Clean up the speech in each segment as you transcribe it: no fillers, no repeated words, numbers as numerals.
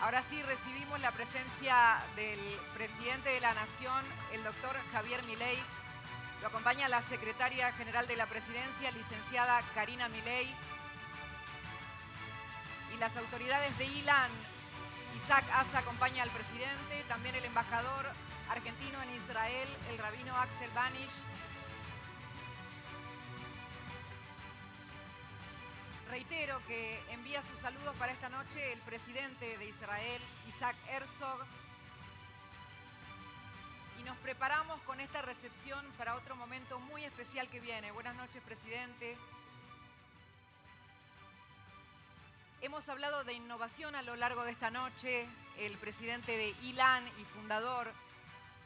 Ahora sí recibimos la presencia del presidente de la Nación, el doctor Javier Milei. Lo acompaña la secretaria general de la Presidencia, licenciada Karina Milei. Y las autoridades de Ilan, Isaac Asa acompaña al presidente, también el embajador argentino en Israel, el rabino Axel Banish. Reitero que envía sus saludos para esta noche el presidente de Israel, Isaac Herzog. Y nos preparamos con esta recepción para otro momento muy especial que viene. Buenas noches, presidente. Hemos hablado de innovación a lo largo de esta noche. El presidente de Ilan y fundador,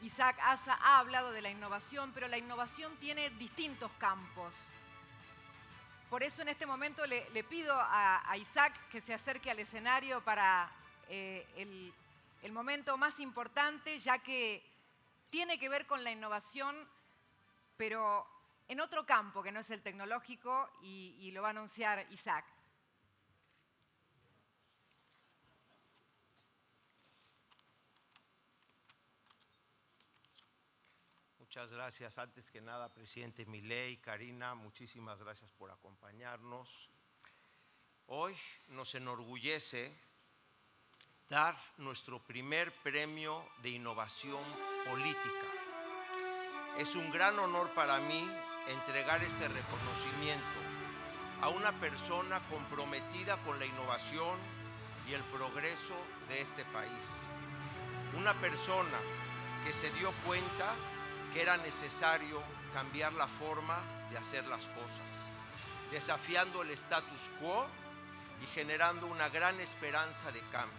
Isaac Asa, ha hablado de la innovación, pero la innovación tiene distintos campos. Por eso en este momento le pido a Isaac que se acerque al escenario para el momento más importante, ya que tiene que ver con la innovación, pero en otro campo que no es el tecnológico, y lo va a anunciar Isaac. Muchas gracias. Antes que nada, presidente Milei, Karina, muchísimas gracias por acompañarnos. Hoy nos enorgullece dar nuestro primer premio de innovación política. Es un gran honor para mí entregar este reconocimiento a una persona comprometida con la innovación y el progreso de este país. Una persona que se dio cuenta que era necesario cambiar la forma de hacer las cosas, desafiando el status quo y generando una gran esperanza de cambio.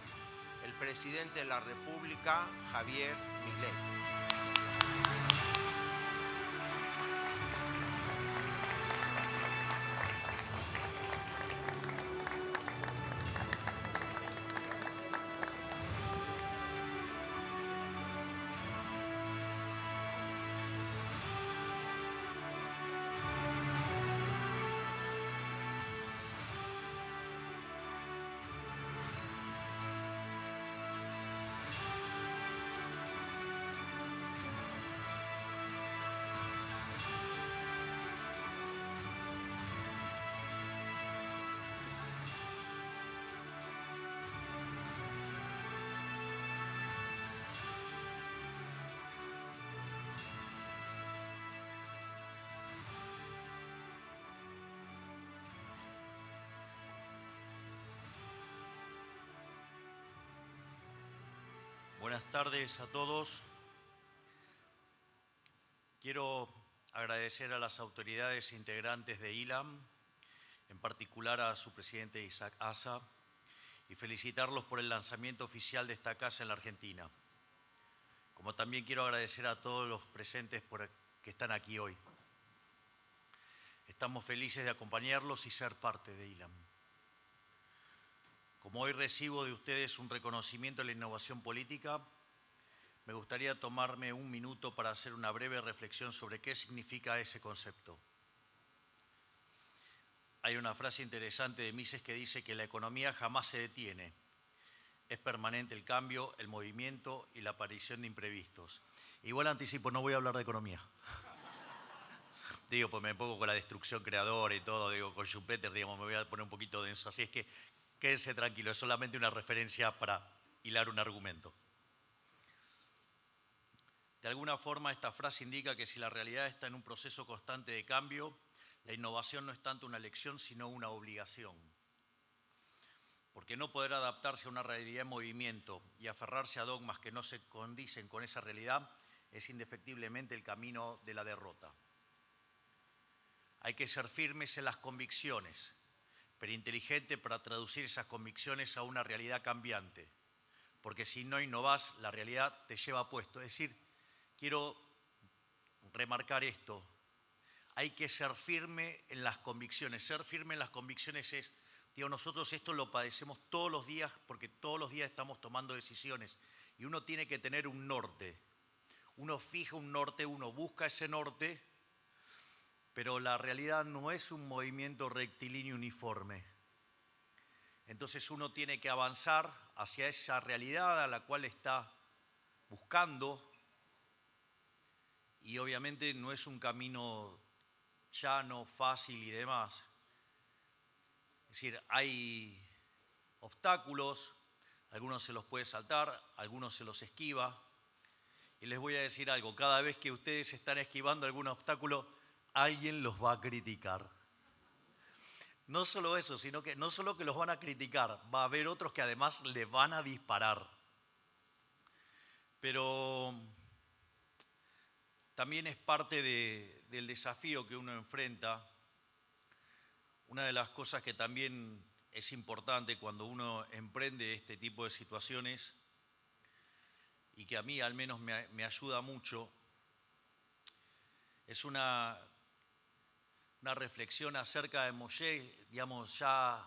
El presidente de la República, Javier Milei. Buenas tardes a todos. Quiero agradecer a las autoridades integrantes de Ilan, en particular a su presidente Isaac Asa, y felicitarlos por el lanzamiento oficial de esta casa en la Argentina. Como también quiero agradecer a todos los presentes que están aquí hoy. Estamos felices de acompañarlos y ser parte de Ilan. Como hoy recibo de ustedes un reconocimiento a la innovación política, me gustaría tomarme un minuto para hacer una breve reflexión sobre qué significa ese concepto. Hay una frase interesante de Mises que dice que la economía jamás se detiene. Es permanente el cambio, el movimiento y la aparición de imprevistos. Igual anticipo, no voy a hablar de economía. Digo, pues me pongo con la destrucción creadora y todo, digo, con Schumpeter, digamos, me voy a poner un poquito denso. Así es que quédense tranquilos, es solamente una referencia para hilar un argumento. De alguna forma, esta frase indica que si la realidad está en un proceso constante de cambio, la innovación no es tanto una elección, sino una obligación. Porque no poder adaptarse a una realidad en movimiento y aferrarse a dogmas que no se condicen con esa realidad es indefectiblemente el camino de la derrota. Hay que ser firmes en las convicciones, pero inteligente para traducir esas convicciones a una realidad cambiante. Porque si no innovás, la realidad te lleva puesto. Es decir, quiero remarcar esto. Hay que ser firme en las convicciones. Ser firme en las convicciones es, digo, nosotros esto lo padecemos todos los días porque todos los días estamos tomando decisiones y uno tiene que tener un norte. Uno fija un norte, uno busca ese norte, pero la realidad no es un movimiento rectilíneo uniforme. Entonces uno tiene que avanzar hacia esa realidad a la cual está buscando, y obviamente no es un camino llano, fácil y demás. Es decir, hay obstáculos, algunos se los puede saltar, algunos se los esquiva. Y les voy a decir algo, cada vez que ustedes están esquivando algún obstáculo, alguien los va a criticar. No solo eso, sino que no solo que los van a criticar, va a haber otros que además les van a disparar. Pero también es parte del desafío que uno enfrenta. Una de las cosas que también es importante cuando uno emprende este tipo de situaciones, y que a mí al menos me ayuda mucho, es una reflexión acerca de Moshe, digamos, ya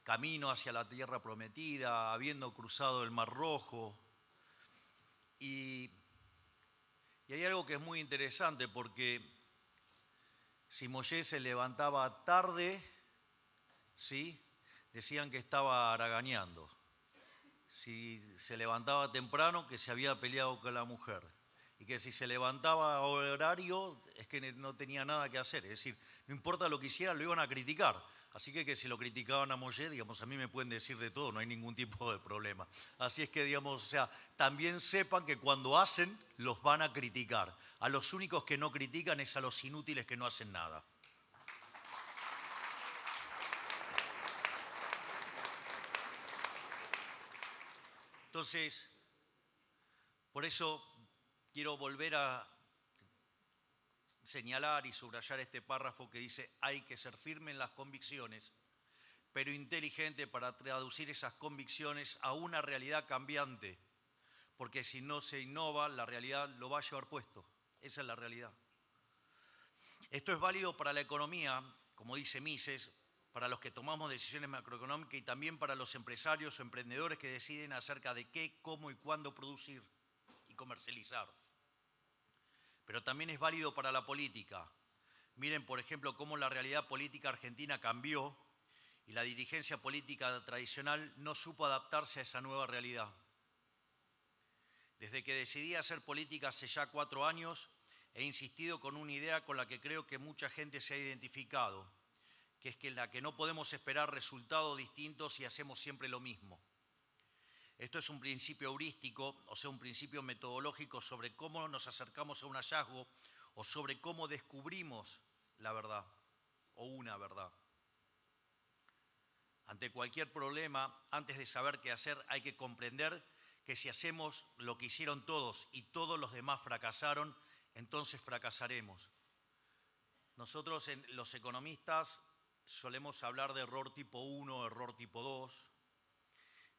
camino hacia la tierra prometida, habiendo cruzado el Mar Rojo. Y hay algo que es muy interesante, porque si Moshe se levantaba tarde, ¿sí?, decían que estaba haraganeando. Si se levantaba temprano, que se había peleado con la mujer. Y que si se levantaba a horario, es que no tenía nada que hacer. Es decir, no importa lo que hiciera, lo iban a criticar. Así que si lo criticaban a Moshe, digamos, a mí me pueden decir de todo, no hay ningún tipo de problema. Así es que, digamos, o sea, también sepan que cuando hacen, los van a criticar. A los únicos que no critican es a los inútiles que no hacen nada. Entonces, por eso quiero volver a señalar y subrayar este párrafo que dice: hay que ser firme en las convicciones, pero inteligente para traducir esas convicciones a una realidad cambiante, porque si no se innova, la realidad lo va a llevar puesto. Esa es la realidad. Esto es válido para la economía, como dice Mises, para los que tomamos decisiones macroeconómicas, y también para los empresarios o emprendedores que deciden acerca de qué, cómo y cuándo producir y comercializar. Pero también es válido para la política. Miren, por ejemplo, cómo la realidad política argentina cambió y la dirigencia política tradicional no supo adaptarse a esa nueva realidad. Desde que decidí hacer política hace ya 4 años, he insistido con una idea con la que creo que mucha gente se ha identificado, que es que la que no podemos esperar resultados distintos si hacemos siempre lo mismo. Esto es un principio heurístico, o sea, un principio metodológico sobre cómo nos acercamos a un hallazgo o sobre cómo descubrimos la verdad o una verdad. Ante cualquier problema, antes de saber qué hacer, hay que comprender que si hacemos lo que hicieron todos y todos los demás fracasaron, entonces fracasaremos. Nosotros, los economistas, solemos hablar de error tipo 1, error tipo 2.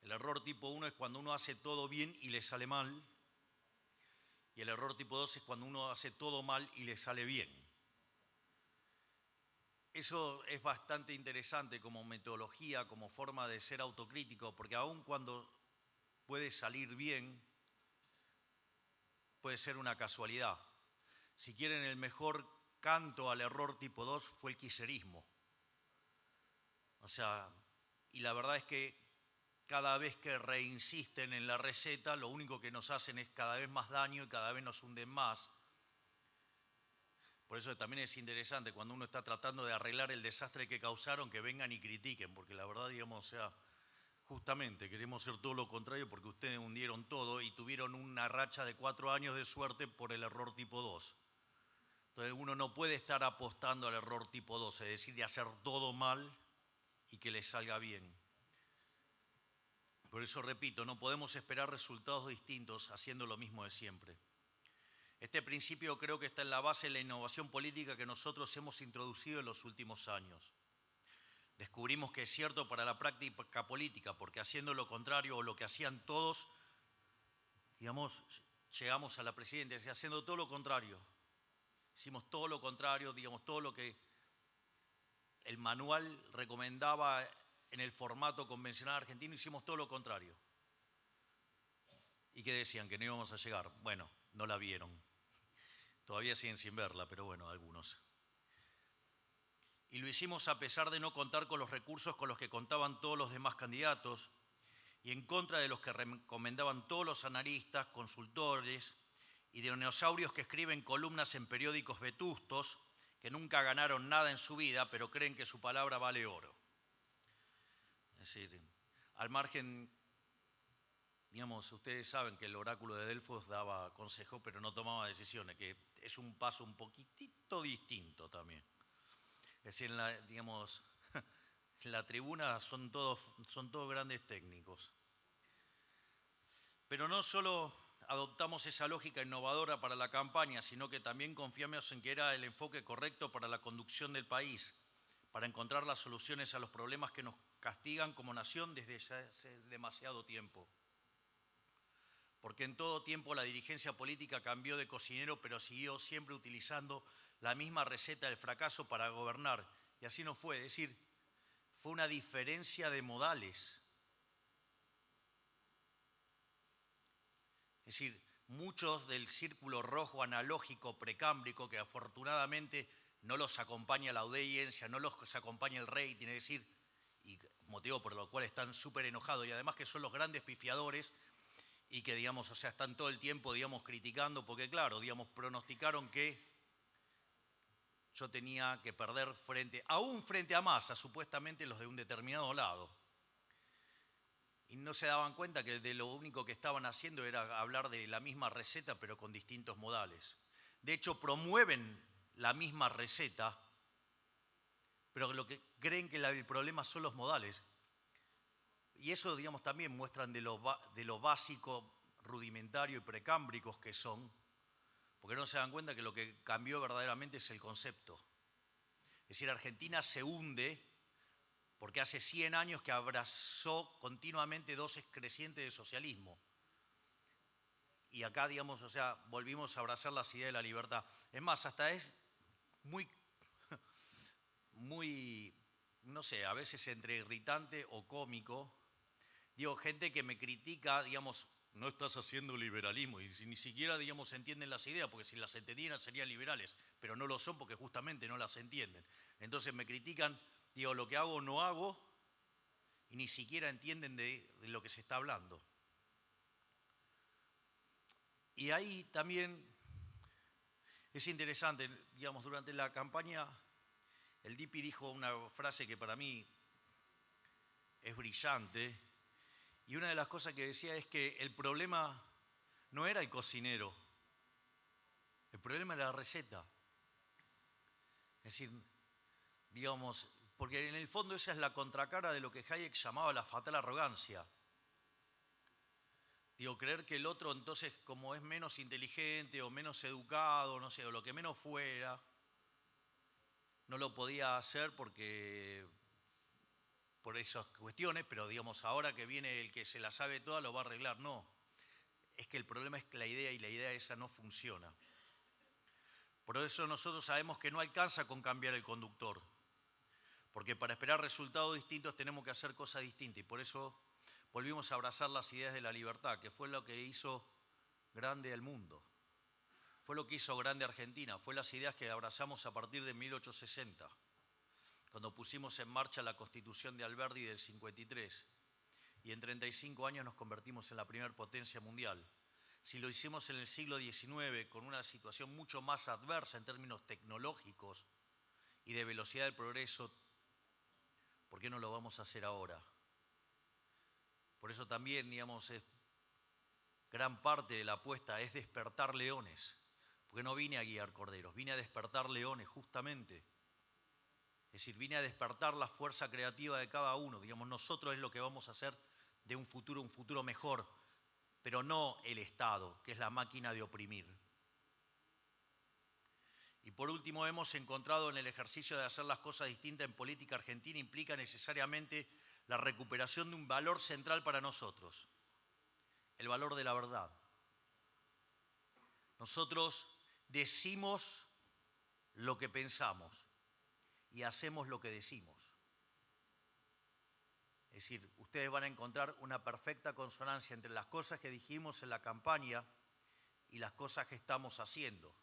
El error tipo 1 es cuando uno hace todo bien y le sale mal. Y el error tipo 2 es cuando uno hace todo mal y le sale bien. Eso es bastante interesante como metodología, como forma de ser autocrítico, porque aun cuando puede salir bien, puede ser una casualidad. Si quieren, el mejor canto al error tipo 2 fue el kirchnerismo. O sea, y la verdad es que cada vez que reinsisten en la receta, lo único que nos hacen es cada vez más daño y cada vez nos hunden más. Por eso también es interesante cuando uno está tratando de arreglar el desastre que causaron, que vengan y critiquen, porque la verdad, digamos, o sea, justamente queremos hacer todo lo contrario porque ustedes hundieron todo y tuvieron una racha de 4 años de suerte por el error tipo 2. Entonces uno no puede estar apostando al error tipo 2, es decir, de hacer todo mal y que le salga bien. Por eso repito, no podemos esperar resultados distintos haciendo lo mismo de siempre. Este principio creo que está en la base de la innovación política que nosotros hemos introducido en los últimos años. Descubrimos que es cierto para la práctica política, porque haciendo lo contrario o lo que hacían todos, digamos, llegamos a la presidencia haciendo todo lo contrario. Hicimos todo lo contrario, digamos, todo lo que el manual recomendaba en el formato convencional argentino, hicimos todo lo contrario. ¿Y qué decían? Que no íbamos a llegar. Bueno, no la vieron. Todavía siguen sin verla, pero bueno, algunos. y lo hicimos a pesar de no contar con los recursos con los que contaban todos los demás candidatos y en contra de los que recomendaban todos los analistas, consultores y dinosaurios que escriben columnas en periódicos vetustos que nunca ganaron nada en su vida, pero creen que su palabra vale oro. Es decir, al margen, digamos, ustedes saben que el oráculo de Delfos daba consejos, pero no tomaba decisiones, que es un paso un poquitito distinto también. Es decir, digamos, en la tribuna son todos grandes técnicos. Pero no solo adoptamos esa lógica innovadora para la campaña, sino que también confiamos en que era el enfoque correcto para la conducción del país, para encontrar las soluciones a los problemas que nos castigan como nación desde hace demasiado tiempo. Porque en todo tiempo la dirigencia política cambió de cocinero, pero siguió siempre utilizando la misma receta del fracaso para gobernar. Y así no fue, es decir, fue una diferencia de modales. Es decir, muchos del círculo rojo analógico precámbrico, que afortunadamente no los acompaña la audiencia, no los acompaña el rating, es decir, y motivo por lo cual están súper enojados, y además que son los grandes pifiadores y que, digamos, o sea, están todo el tiempo, digamos, criticando, porque claro, digamos, pronosticaron que yo tenía que perder frente a Massa, supuestamente los de un determinado lado. Y no se daban cuenta que de lo único que estaban haciendo era hablar de la misma receta, pero con distintos modales. De hecho, promueven la misma receta, pero lo que creen que el problema son los modales. Y eso, digamos, también muestran de lo básico, rudimentario y precámbricos que son, porque no se dan cuenta que lo que cambió verdaderamente es el concepto. Es decir, Argentina se hunde porque hace 100 años que abrazó continuamente dosis crecientes de socialismo. Y acá, digamos, o sea, volvimos a abrazar las ideas de la libertad. Es más, hasta es muy, no sé, a veces entre irritante o cómico. Digo, gente que me critica, digamos, no estás haciendo liberalismo, y ni siquiera, digamos, entienden las ideas, porque si las entendieran serían liberales, pero no lo son porque justamente no las entienden. Entonces me critican, digo, lo que hago no hago, y ni siquiera entienden de lo que se está hablando. Y ahí también es interesante, digamos, durante la campaña, el Dipi dijo una frase que para mí es brillante, y una de las cosas que decía es que el problema no era el cocinero, el problema era la receta. Es decir, digamos, porque en el fondo esa es la contracara de lo que Hayek llamaba la fatal arrogancia. Digo, creer que el otro entonces, como es menos inteligente o menos educado, no sé, o lo que menos fuera, no lo podía hacer porque por esas cuestiones, pero digamos, ahora que viene el que se la sabe toda lo va a arreglar. No, es que el problema es que la idea, y la idea esa no funciona. Por eso nosotros sabemos que no alcanza con cambiar el conductor, porque para esperar resultados distintos tenemos que hacer cosas distintas, y por eso volvimos a abrazar las ideas de la libertad, que fue lo que hizo grande al mundo, fue lo que hizo grande a Argentina, fue las ideas que abrazamos a partir de 1860, cuando pusimos en marcha la Constitución de Alberdi del 53, y en 35 años nos convertimos en la primera potencia mundial. Si lo hicimos en el siglo XIX con una situación mucho más adversa en términos tecnológicos y de velocidad del progreso, ¿por qué no lo vamos a hacer ahora? Por eso también, digamos, gran parte de la apuesta es despertar leones, porque no vine a guiar corderos, vine a despertar leones justamente. Es decir, vine a despertar la fuerza creativa de cada uno. Digamos, nosotros es lo que vamos a hacer de un futuro mejor, pero no el Estado, que es la máquina de oprimir. Y por último, hemos encontrado en el ejercicio de hacer las cosas distintas en política argentina implica necesariamente la recuperación de un valor central para nosotros, el valor de la verdad. Nosotros decimos lo que pensamos y hacemos lo que decimos. Es decir, ustedes van a encontrar una perfecta consonancia entre las cosas que dijimos en la campaña y las cosas que estamos haciendo.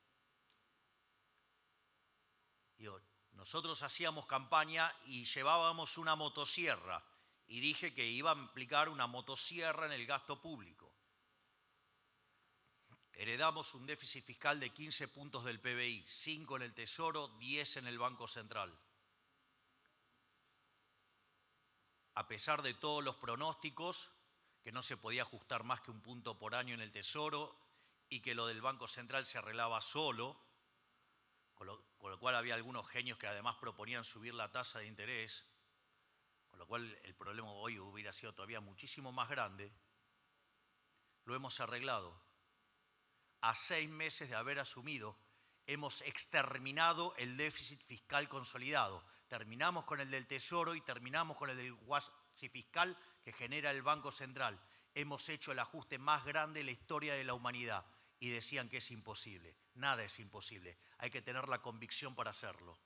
Digo, nosotros hacíamos campaña y llevábamos una motosierra y dije que iba a implicar una motosierra en el gasto público. Heredamos un déficit fiscal de 15 puntos del PBI, 5 en el Tesoro, 10 en el Banco Central. A pesar de todos los pronósticos, que no se podía ajustar más que un punto por año en el Tesoro y que lo del Banco Central se arreglaba solo, con lo cual había algunos genios que además proponían subir la tasa de interés, con lo cual el problema hoy hubiera sido todavía muchísimo más grande, lo hemos arreglado. A 6 meses de haber asumido, hemos exterminado el déficit fiscal consolidado. Terminamos con el del Tesoro y terminamos con el del déficit fiscal que genera el Banco Central. Hemos hecho el ajuste más grande en la historia de la humanidad y decían que es imposible. Nada es imposible. Hay que tener la convicción para hacerlo.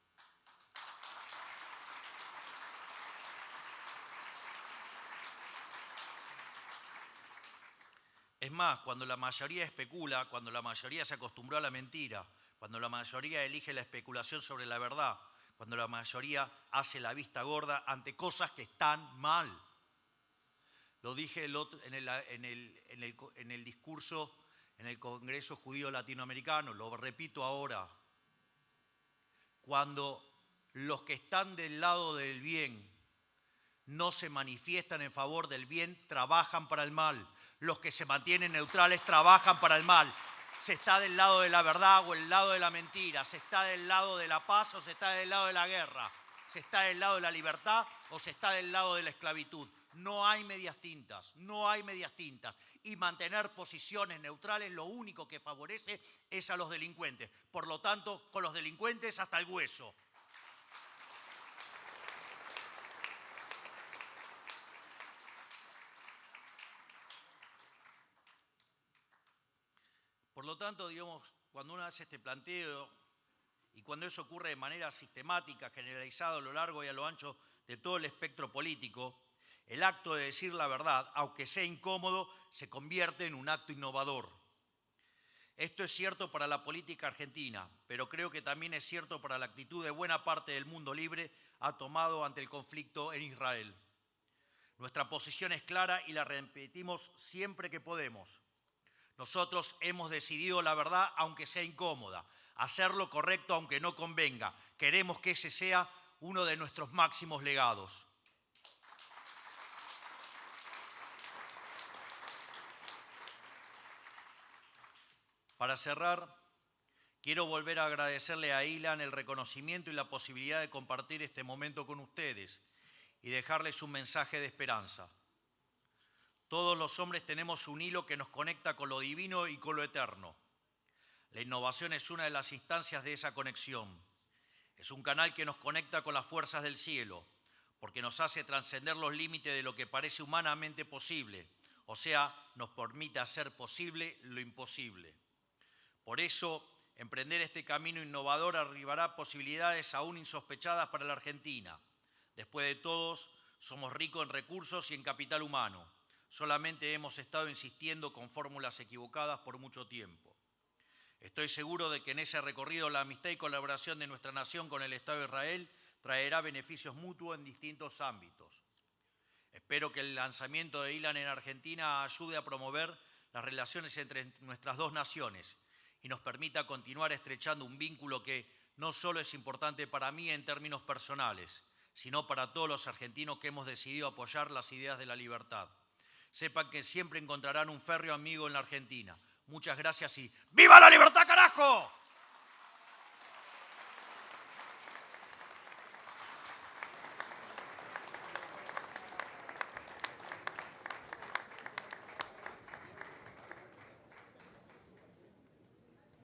Es más, cuando la mayoría especula, cuando la mayoría se acostumbró a la mentira, cuando la mayoría elige la especulación sobre la verdad, cuando la mayoría hace la vista gorda ante cosas que están mal. Lo dije en el discurso en el Congreso Judío Latinoamericano, lo repito ahora. Cuando los que están del lado del bien no se manifiestan en favor del bien, trabajan para el mal. Los que se mantienen neutrales trabajan para el mal. ¿Se está del lado de la verdad o el lado de la mentira? ¿Se está del lado de la paz o se está del lado de la guerra? ¿Se está del lado de la libertad o se está del lado de la esclavitud? No hay medias tintas, no hay medias tintas. Y mantener posiciones neutrales lo único que favorece es a los delincuentes. Por lo tanto, con los delincuentes hasta el hueso. Por lo tanto, digamos, cuando uno hace este planteo y cuando eso ocurre de manera sistemática, generalizada a lo largo y a lo ancho de todo el espectro político, el acto de decir la verdad, aunque sea incómodo, se convierte en un acto innovador. Esto es cierto para la política argentina, pero creo que también es cierto para la actitud de buena parte del mundo libre ha tomado ante el conflicto en Israel. Nuestra posición es clara y la repetimos siempre que podemos. Nosotros hemos decidido la verdad aunque sea incómoda, hacer lo correcto aunque no convenga. Queremos que ese sea uno de nuestros máximos legados. Para cerrar, quiero volver a agradecerle a Ilan el reconocimiento y la posibilidad de compartir este momento con ustedes y dejarles un mensaje de esperanza. Todos los hombres tenemos un hilo que nos conecta con lo divino y con lo eterno. La innovación es una de las instancias de esa conexión. Es un canal que nos conecta con las fuerzas del cielo, porque nos hace trascender los límites de lo que parece humanamente posible, o sea, nos permite hacer posible lo imposible. Por eso, emprender este camino innovador arribará posibilidades aún insospechadas para la Argentina. Después de todos, somos ricos en recursos y en capital humano. Solamente hemos estado insistiendo con fórmulas equivocadas por mucho tiempo. Estoy seguro de que en ese recorrido la amistad y colaboración de nuestra nación con el Estado de Israel traerá beneficios mutuos en distintos ámbitos. Espero que el lanzamiento de Ilan en Argentina ayude a promover las relaciones entre nuestras dos naciones y nos permita continuar estrechando un vínculo que no solo es importante para mí en términos personales, sino para todos los argentinos que hemos decidido apoyar las ideas de la libertad. Sepan que siempre encontrarán un férreo amigo en la Argentina. Muchas gracias y ¡viva la libertad, carajo!